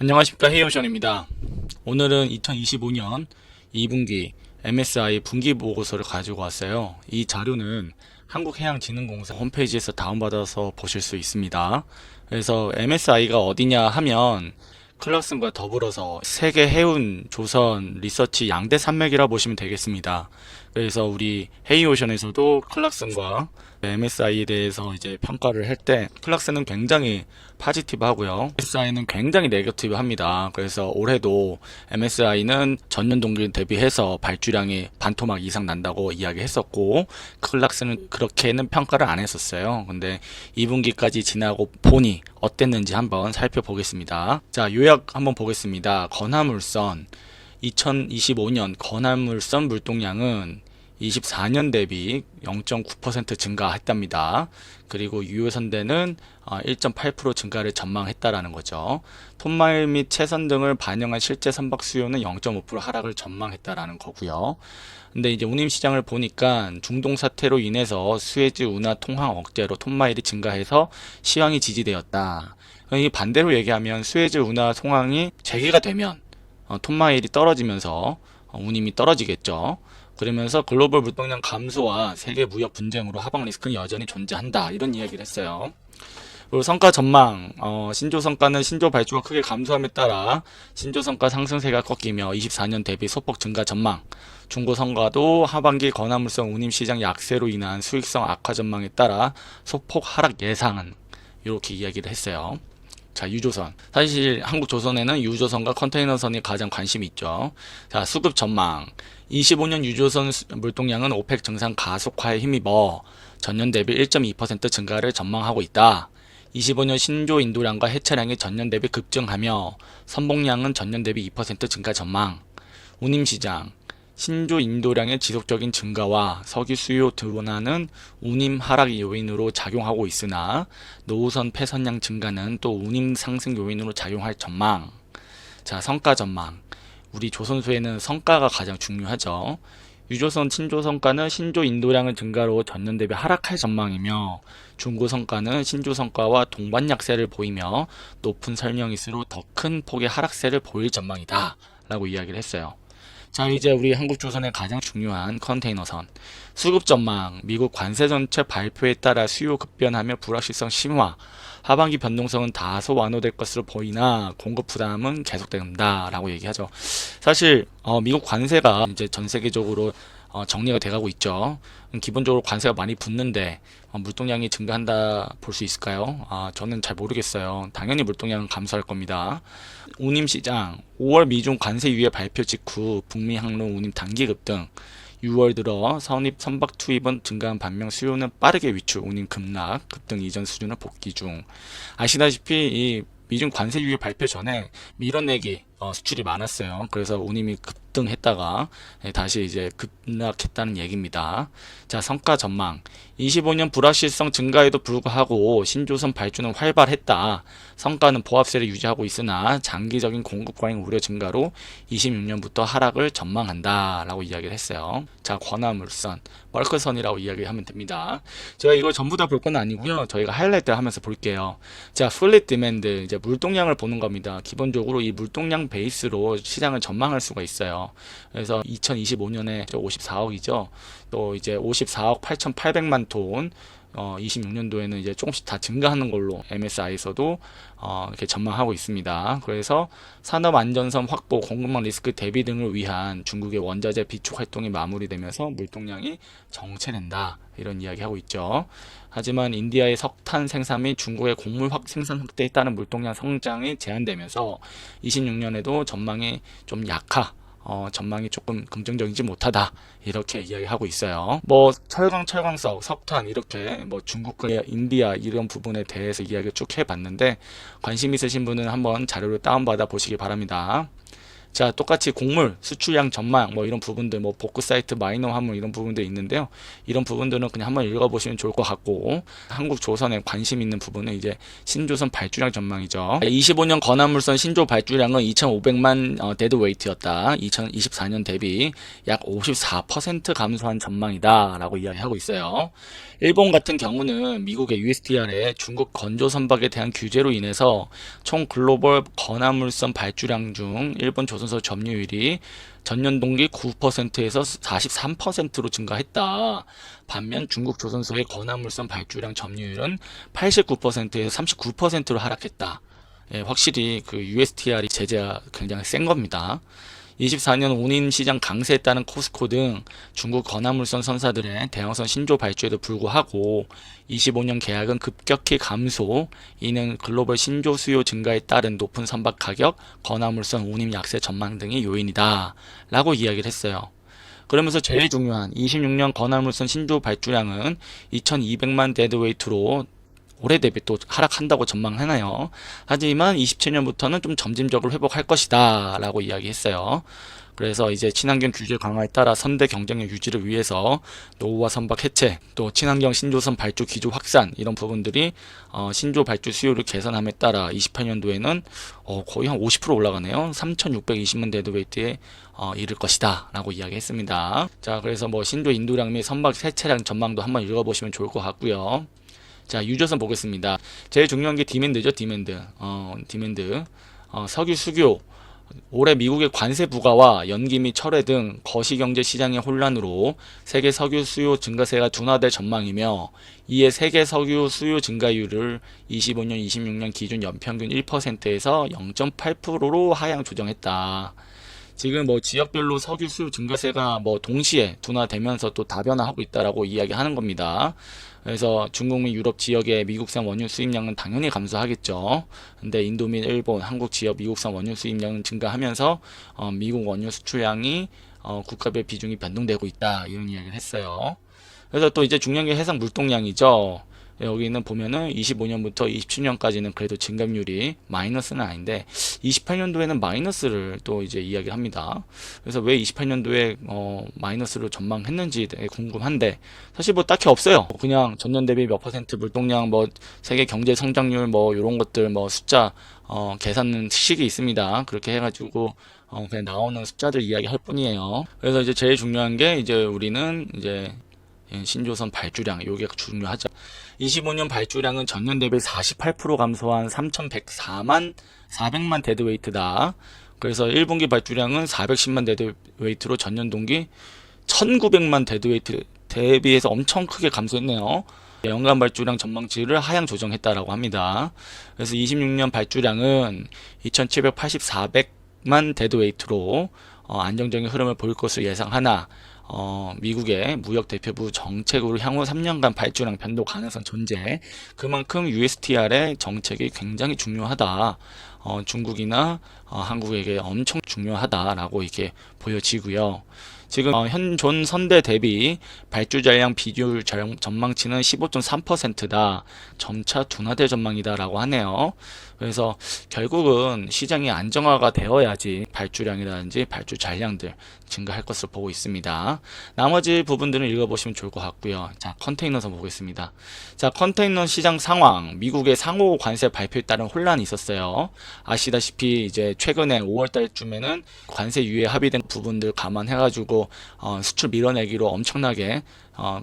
안녕하십니까, 헤이오션입니다. 오늘은 2025년 2분기 MSI 분기 보고서를 가지고 왔어요. 이 자료는 한국해양진흥공사 홈페이지에서 다운받아서 보실 수 있습니다. 그래서 MSI가 어디냐 하면 클락슨과 더불어서 세계 해운 조선 리서치 양대 산맥이라 보시면 되겠습니다. 그래서 우리 헤이오션에서도 클락슨과 MSI에 대해서 이제 평가를 할 때 클락슨은 굉장히 파지티브 하고요. MSI는 굉장히 네거티브 합니다. 그래서 올해도 MSI는 전년 동기 대비해서 발주량이 반토막 이상 난다고 이야기했었고, 클락슨은 그렇게는 평가를 안 했었어요. 근데 2분기까지 지나고 보니 어땠는지 한번 살펴보겠습니다. 자, 요약 한번 보겠습니다. 건화물선 2025년 건화물선 물동량은 24년 대비 0.9% 증가했답니다. 그리고 유효선대는 1.8% 증가를 전망했다라는 거죠. 톤마일 및 채선 등을 반영한 실제 선박 수요는 0.5% 하락을 전망했다라는 거고요. 근데 이제 운임시장을 보니까 중동 사태로 인해서 수에즈 운하 통항 억제로 톤마일이 증가해서 시황이 지지되었다. 이 반대로 얘기하면 수에즈 운하 통항이 재개가 되면 톤마일이 떨어지면서 운임이 떨어지겠죠. 그러면서 글로벌 물동량 감소와 세계 무역 분쟁으로 하방 리스크는 여전히 존재한다. 이런 이야기를 했어요. 그리고 성과 전망, 신조 성과는 신조 발주가 크게 감소함에 따라 신조 성과 상승세가 꺾이며 24년 대비 소폭 증가 전망. 중고 성과도 하반기 건화물성 운임 시장 약세로 인한 수익성 악화 전망에 따라 소폭 하락 예상은 이렇게 이야기를 했어요. 자, 유조선. 사실 한국조선에는 유조선과 컨테이너선이 가장 관심이 있죠. 자, 수급 전망. 25년 유조선 물동량은 오펙 증산 가속화에 힘입어 전년 대비 1.2% 증가를 전망하고 있다. 25년 신조 인도량과 해차량이 전년 대비 급증하며 선봉량은 전년 대비 2% 증가 전망. 운임시장. 신조 인도량의 지속적인 증가와 석유 수요 둔화는 운임 하락 요인으로 작용하고 있으나 노후선 폐선량 증가는 또 운임 상승 요인으로 작용할 전망. 자, 성과 전망. 우리 조선소에는 성과가 가장 중요하죠. 유조선 신조 성과는 신조 인도량의 증가로 전년 대비 하락할 전망이며, 중고 성과는 신조 성과와 동반 약세를 보이며 높은 설명일수록 더 큰 폭의 하락세를 보일 전망이다 라고 이야기를 했어요. 자, 이제 우리 한국조선의 가장 중요한 컨테이너선. 수급 전망. 미국 관세 정책 발표에 따라 수요 급변하며 불확실성 심화. 하반기 변동성은 다소 완화될 것으로 보이나 공급 부담은 계속된다 라고 얘기하죠. 사실 미국 관세가 이제 전 세계적으로 정리가 돼가고 있죠. 기본적으로 관세가 많이 붙는데 물동량이 증가한다 볼 수 있을까요? 저는 잘 모르겠어요. 당연히 물동량은 감소할 겁니다. 운임시장 5월 미중 관세 유예 발표 직후 북미 항로 운임 단기 급등. 6월 들어 선입 선박 투입은 증가한 반면 수요는 빠르게 위축, 운임 급락, 급등 이전 수준을 복귀 중. 아시다시피 이 미중 관세 유예 발표 전에 밀어내기 수출이 많았어요. 그래서 운임이 급등했다가 다시 이제 급락했다는 얘기입니다. 자, 성과 전망. 25년 불확실성 증가에도 불구하고 신조선 발주는 활발했다. 성과는 보합세를 유지하고 있으나 장기적인 공급 과잉 우려 증가로 26년부터 하락을 전망한다 라고 이야기를 했어요. 자, 권화물선, 벌크선이라고 이야기하면 됩니다. 제가 이걸 전부 다 볼 건 아니고요. 저희가 하이라이트 하면서 볼게요. 자, 플릿 디맨드, 이제 물동량을 보는 겁니다. 기본적으로 이 물동량 베이스로 시장을 전망할 수가 있어요. 그래서 2025년에 54억이죠. 또 이제 54억 8,800만 톤, 26년도에는 이제 조금씩 다 증가하는 걸로 MSI에서도 이렇게 전망하고 있습니다. 그래서 산업 안전성 확보, 공급망 리스크 대비 등을 위한 중국의 원자재 비축 활동이 마무리되면서 물동량이 정체된다. 이런 이야기하고 있죠. 하지만 인디아의 석탄 생산 및 중국의 곡물 생산 확대에 따른 물동량 성장이 제한되면서 26년에도 전망이 좀 전망이 조금 긍정적이지 못하다 이렇게 이야기하고 있어요. 뭐 철강석, 석탄 이렇게 뭐 중국과 인디아 이런 부분에 대해서 이야기를 쭉 해봤는데 관심 있으신 분은 한번 자료를 다운받아 보시기 바랍니다. 자, 똑같이 곡물, 수출량 전망, 뭐 이런 부분들, 뭐 복구 사이트, 마이너 화물 이런 부분들이 있는데요. 이런 부분들은 그냥 한번 읽어보시면 좋을 것 같고, 한국 조선에 관심 있는 부분은 이제 신조선 발주량 전망이죠. 25년 건화물선 신조 발주량은 2,500만 데드웨이트였다. 2024년 대비 약 54% 감소한 전망이다라고 이야기하고 있어요. 일본 같은 경우는 미국의 USTR의 중국 건조 선박에 대한 규제로 인해서 총 글로벌 건화물선 발주량 중 일본 조선소 점유율이 전년 동기 9%에서 43%로 증가했다. 반면 중국 조선소의 건화물선 발주량 점유율은 89%에서 39%로 하락했다. 예, 확실히 그 USTR이 제재가 굉장히 센 겁니다. 24년 운임 시장 강세에 따른 코스코 등 중국 건화물선 선사들의 대형선 신조 발주에도 불구하고 25년 계약은 급격히 감소, 이는 글로벌 신조 수요 증가에 따른 높은 선박 가격, 건화물선 운임 약세 전망 등이 요인이다 라고 이야기를 했어요. 그러면서 제일 중요한 26년 건화물선 신조 발주량은 2200만 데드웨이트로 올해 대비 또 하락한다고 전망하나요? 하지만 27년부터는 좀 점진적으로 회복할 것이다 라고 이야기했어요. 그래서 이제 친환경 규제 강화에 따라 선대 경쟁력 유지를 위해서 노후화 선박 해체, 또 친환경 신조선 발주 기조 확산 이런 부분들이 신조 발주 수요를 개선함에 따라 28년도에는 거의 한 50% 올라가네요. 3,620만 데드웨이트에 이를 것이다 라고 이야기했습니다. 자, 그래서 뭐 신조 인도량 및 선박 해체량 전망도 한번 읽어보시면 좋을 것 같고요. 자, 유조선 보겠습니다. 제일 중요한 게 디맨드죠, 디맨드. 석유 수교. 올해 미국의 관세 부과와 연기 및 철회 등 거시경제 시장의 혼란으로 세계 석유 수요 증가세가 둔화될 전망이며, 이에 세계 석유 수요 증가율을 25년, 26년 기준 연평균 1%에서 0.8%로 하향 조정했다. 지금 뭐 지역별로 석유 수요 증가세가 뭐 동시에 둔화되면서 또 다변화하고 있다라고 이야기하는 겁니다. 그래서 중국 및 유럽 지역의 미국산 원유 수입량은 당연히 감소하겠죠. 근데 인도 및 일본, 한국 지역 미국산 원유 수입량은 증가하면서 미국 원유 수출량이 국가별 비중이 변동되고 있다, 이런 이야기를 했어요. 그래서 또 이제 중요한 게 해상 물동량이죠. 여기는 보면은 25년부터 27년까지는 그래도 증감률이 마이너스는 아닌데 28년도에는 마이너스를 또 이제 이야기합니다. 그래서 왜 28년도에 마이너스를 전망했는지 궁금한데, 사실 뭐 딱히 없어요. 그냥 전년 대비 몇 퍼센트 물동량, 뭐 세계 경제 성장률, 뭐 이런 것들 뭐 숫자 계산 식이 있습니다. 그렇게 해가지고 그냥 나오는 숫자들 이야기할 뿐이에요. 그래서 이제 제일 중요한 게 이제 우리는 이제 신조선 발주량, 요게 중요하죠. 25년 발주량은 전년 대비 48% 감소한 3,104만 400만 데드웨이트다. 그래서 1분기 발주량은 410만 데드웨이트로 전년 동기 1,900만 데드웨이트 대비해서 엄청 크게 감소했네요. 연간 발주량 전망치를 하향 조정했다라고 합니다. 그래서 26년 발주량은 2,784만 데드웨이트로 안정적인 흐름을 보일 것으로 예상하나, 미국의 무역 대표부 정책으로 향후 3년간 발주량 변동 가능성 존재. 그만큼 USTR의 정책이 굉장히 중요하다. 중국이나 한국에게 엄청 중요하다라고 이렇게 보여지고요. 지금 현존 선대 대비 발주 잔량 비율 전망치는 15.3%다. 점차 둔화될 전망이다라고 하네요. 그래서 결국은 시장이 안정화가 되어야지 발주량이라든지 발주 잔량들 증가할 것으로 보고 있습니다. 나머지 부분들은 읽어보시면 좋을 것 같고요. 자, 컨테이너선 보겠습니다. 자, 컨테이너 시장 상황. 미국의 상호 관세 발표에 따른 혼란이 있었어요. 아시다시피 이제 최근에 5월달쯤에는 관세 유예 합의된 부분들 감안해가지고 수출 밀어내기로 엄청나게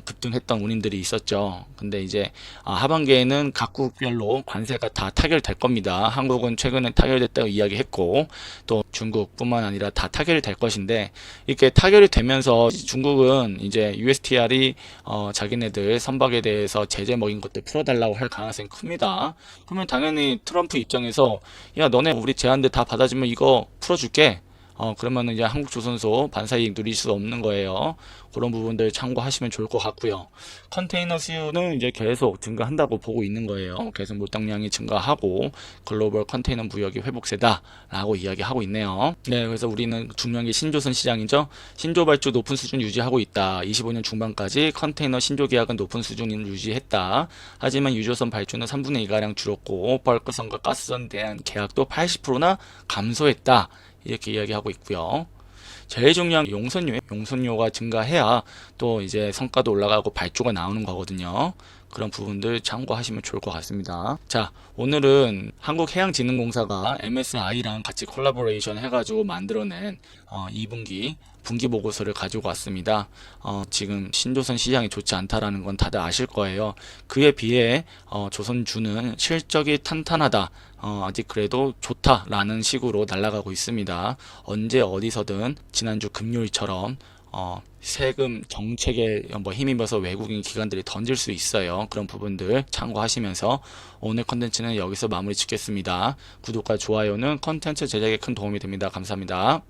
급등했던 운임들이 있었죠. 근데 이제 하반기에는 각국별로 관세가 다 타결될 겁니다. 한국은 최근에 타결됐다고 이야기했고, 또 중국뿐만 아니라 다 타결이 될 것인데, 이렇게 타결이 되면서 중국은 이제 USTR이 자기네들 선박에 대해서 제재 먹인 것들 풀어달라고 할 가능성이 큽니다. 그러면 당연히 트럼프 입장에서 야, 너네 우리 제한들 다 받아주면 이거 풀어줄게. 그러면 이제 한국조선소 반사이익 누릴 수 없는 거예요. 그런 부분들 참고하시면 좋을 것 같고요. 컨테이너 수요는 이제 계속 증가한다고 보고 있는 거예요. 계속 물동량이 증가하고 글로벌 컨테이너 무역이 회복세다라고 이야기하고 있네요. 네, 그래서 우리는 중요한 게 신조선 시장이죠. 신조 발주 높은 수준 유지하고 있다. 25년 중반까지 컨테이너 신조 계약은 높은 수준을 유지했다. 하지만 유조선 발주는 3분의 2가량 줄었고, 벌크선과 가스선에 대한 계약도 80%나 감소했다. 이렇게 이야기하고 있고요. 제일 중요한 용선료가 증가해야 또 이제 성과도 올라가고 발주가 나오는 거거든요. 그런 부분들 참고하시면 좋을 것 같습니다. 자, 오늘은 한국해양진흥공사가 MSI랑 같이 콜라보레이션 해가지고 만들어낸 2분기 분기 보고서를 가지고 왔습니다. 지금 신조선 시장이 좋지 않다라는 건 다들 아실 거예요. 그에 비해 조선주는 실적이 탄탄하다. 아직 그래도 좋다라는 식으로 날아가고 있습니다. 언제 어디서든 지난주 금요일처럼 세금 정책에 힘입어서 외국인 기관들이 던질 수 있어요. 그런 부분들 참고하시면서 오늘 컨텐츠는 여기서 마무리 짓겠습니다. 구독과 좋아요는 컨텐츠 제작에 큰 도움이 됩니다. 감사합니다.